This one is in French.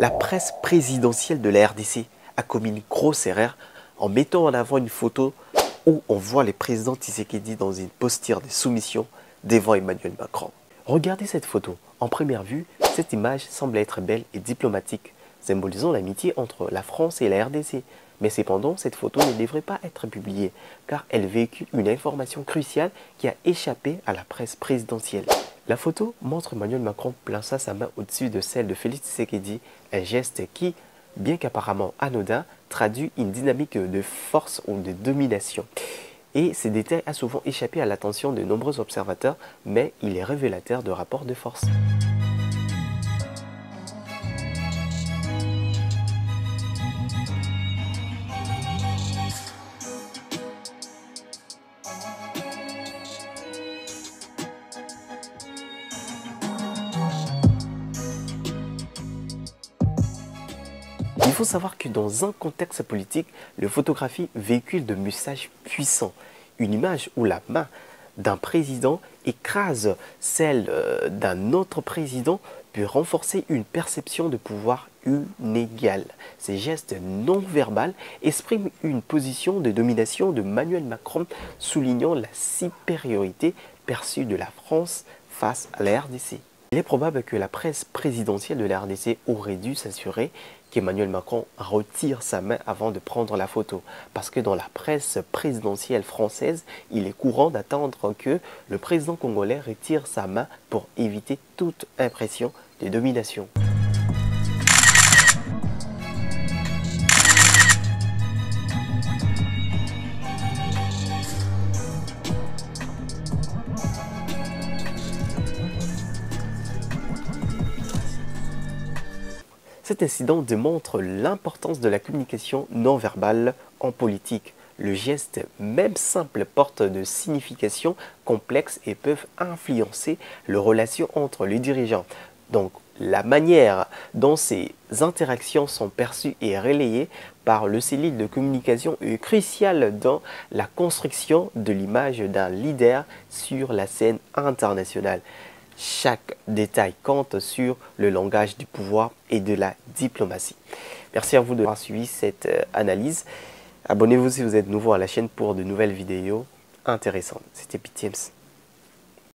La presse présidentielle de la RDC a commis une grosse erreur en mettant en avant une photo où on voit le président Tshisekedi dans une posture de soumission devant Emmanuel Macron. Regardez cette photo. En première vue, cette image semble être belle et diplomatique, symbolisant l'amitié entre la France et la RDC. Mais cependant, cette photo ne devrait pas être publiée, car elle véhicule une information cruciale qui a échappé à la presse présidentielle. La photo montre Emmanuel Macron plaçant sa main au-dessus de celle de Félix Tshisekedi, un geste qui, bien qu'apparemment anodin, traduit une dynamique de force ou de domination. Et ce détail a souvent échappé à l'attention de nombreux observateurs, mais il est révélateur de rapports de force. Il faut savoir que dans un contexte politique, la photographie véhicule de messages puissants. Une image où la main d'un président écrase celle d'un autre président peut renforcer une perception de pouvoir inégale. Ces gestes non verbaux expriment une position de domination de Emmanuel Macron, soulignant la supériorité perçue de la France face à la RDC. Il est probable que la presse présidentielle de la RDC aurait dû s'assurer qu'Emmanuel Macron retire sa main avant de prendre la photo. Parce que dans la presse présidentielle française, il est courant d'attendre que le président congolais retire sa main pour éviter toute impression de domination. Cet incident démontre l'importance de la communication non verbale en politique. Le geste, même simple, porte de significations complexes et peuvent influencer les relations entre les dirigeants. Donc, la manière dont ces interactions sont perçues et relayées par le cellule de communication est cruciale dans la construction de l'image d'un leader sur la scène internationale. Chaque détail compte sur le langage du pouvoir et de la diplomatie. Merci à vous d'avoir suivi cette analyse. Abonnez-vous si vous êtes nouveau à la chaîne pour de nouvelles vidéos intéressantes. C'était PTMs.